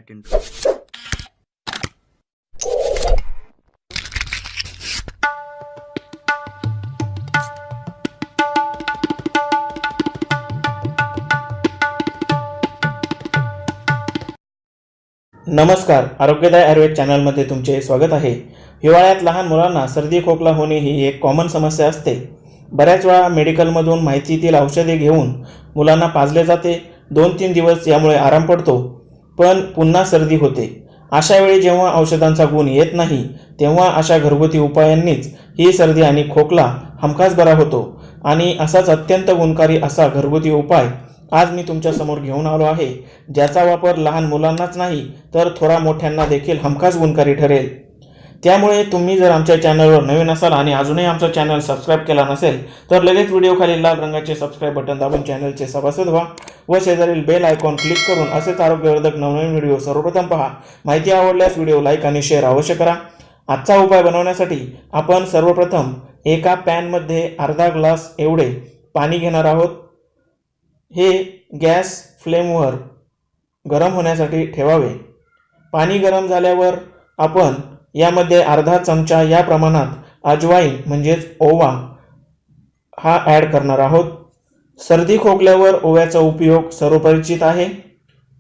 get into. नमस्कार, आरोग्यदायी आयुर्वेद चॅनलमध्ये तुमचे स्वागत आहे. हिवाळ्यात लहान मुलांना सर्दी खोकला होणे ही एक कॉमन समस्या असते. बऱ्याच वेळा मेडिकलमधून माहितीतील औषधे घेऊन मुलांना पाजले जाते. 2-3 दिवस यामुळे आराम पडतो, पण पुन्हा सर्दी होते. अशा वेळी जेव्हा औषधांचा गुण येत नाही, तेव्हा अशा घरगुती उपायांनीच ही सर्दी आणि खोकला हमखास बरा होतो. आणि असाच अत्यंत गुणकारी असा घरगुती उपाय आज मी तुमच्या समोर घेऊन आलो आहे, ज्याचा वापर लहान मुलांनाच नाही तर थोडा मोठ्यांना देखील हमखास गुणकारी ठरेल. त्यामुळे तुम्ही जर आमच्या चॅनलवर नवीन असाल आणि अजूनही आमचा चॅनल सबस्क्राईब केला नसेल तर लगेच व्हिडिओखाली लाल रंगाचे सबस्क्राईब बटन दाबून चॅनलचे सभासद व्हा व शेजारील बेल आयकॉन क्लिक करून असेच आरोग्यवर्धक नवनवीन व्हिडिओ सर्वप्रथम पहा. माहिती आवडल्यास व्हिडिओ लाईक आणि शेअर अवश्य करा. आजचा उपाय बनवण्यासाठी आपण सर्वप्रथम एका पॅनमध्ये अर्धा ग्लास एवढे पाणी घेणार आहोत. हे गॅस फ्लेमवर गरम होण्यासाठी ठेवावे. पाणी गरम झाल्यावर आपण यामध्ये अर्धा चमचा या प्रमाणात अजवाईन म्हणजेच ओवा हा ॲड करणार आहोत. सर्दी खोकल्यावर ओव्याचा उपयोग सर्वपरिचित आहे.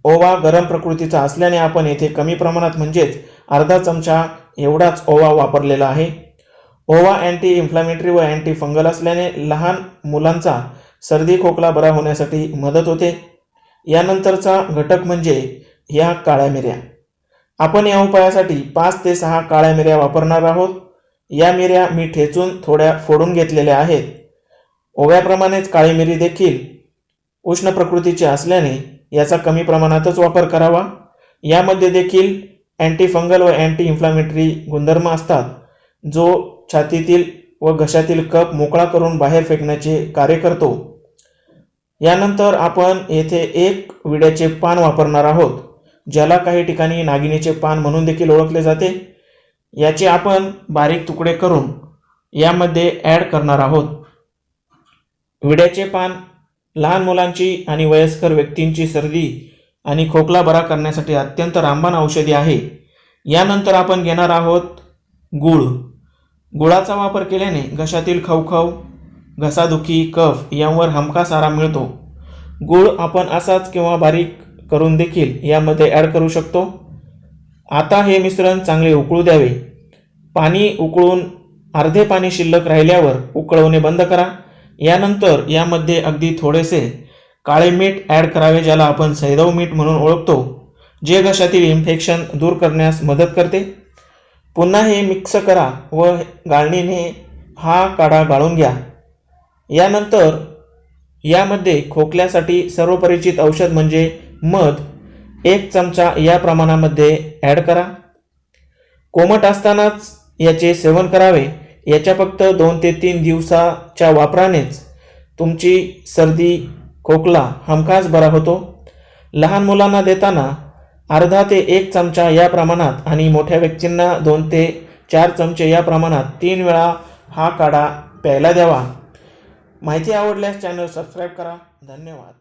ओवा गरम प्रकृतीचा असल्याने आपण येथे कमी प्रमाणात म्हणजेच अर्धा चमचा एवढाच ओवा वापरलेला आहे. ओवा अँटी इन्फ्लामेटरी व अँटी फंगल असल्याने लहान मुलांचा सर्दी खोकला बरा होण्यासाठी मदत होते. यानंतरचा घटक म्हणजे ह्या काळ्या मिऱ्या. आपण या उपायासाठी 5 ते 6 काळ्या मिऱ्या वापरणार आहोत. या मिऱ्या मी ठेचून थोड्या फोडून घेतलेल्या आहेत. ओव्याप्रमाणेच काळी मिरी देखील उष्ण प्रकृतीची असल्याने याचा कमी प्रमाणातच वापर करावा. यामध्ये देखील अँटी फंगल व अँटी इन्फ्लामेटरी गुणधर्म असतात, जो छातीतील व घशातील कफ मोकळा करून बाहेर फेकण्याचे कार्य करतो. यानंतर आपण येथे 1 विड्याचे पान वापरणार आहोत, ज्याला काही ठिकाणी नागिनीचे पान म्हणून देखील ओळखले जाते. याचे आपण बारीक तुकडे करून यामध्ये ॲड करणार आहोत. विड्याचे पान लहान मुलांची आणि वयस्कर व्यक्तींची सर्दी आणि खोकला बरा करण्यासाठी अत्यंत रामबाण औषधी आहे. यानंतर आपण घेणार आहोत गूळ. गुळाचा वापर केल्याने घशातील खवखव, घसादुखी, कफ यांवर हमखास आराम मिळतो. गूळ आपण असाच किंवा बारीक करून देखील यामध्ये ॲड करू शकतो. आता हे मिश्रण चांगले उकळू द्यावे. पाणी उकळून अर्धे पाणी शिल्लक राहिल्यावर उकळवणे बंद करा. यानंतर यामध्ये अगदी थोडेसे काळे मीठ ॲड करावे, ज्याला आपण सैंधव मीठ म्हणून ओळखतो, जे घशातील इन्फेक्शन दूर करण्यास मदत करते. पुन्हा हे मिक्स करा व गाळणीने हा काढा गाळून घ्या. यानंतर यामध्ये खोकल्यासाठी सर्वपरिचित औषध म्हणजे मध 1 चमचा या प्रमाणामध्ये ॲड करा. कोमट असतानाच याचे सेवन करावे. याच्या फक्त 2 ते 3 दिवसाच्या वापरानेच तुमची सर्दी खोकला हमखास बरा होतो. लहान मुलांना देताना अर्धा ते 1 चमचा या प्रमाणात आणि मोठ्या व्यक्तींना 2 ते 4 चमचे या प्रमाणात 3 वेळा हा काढा प्यायला द्यावा. माहिती आवडल्यास चॅनल सबस्क्राईब करा. धन्यवाद.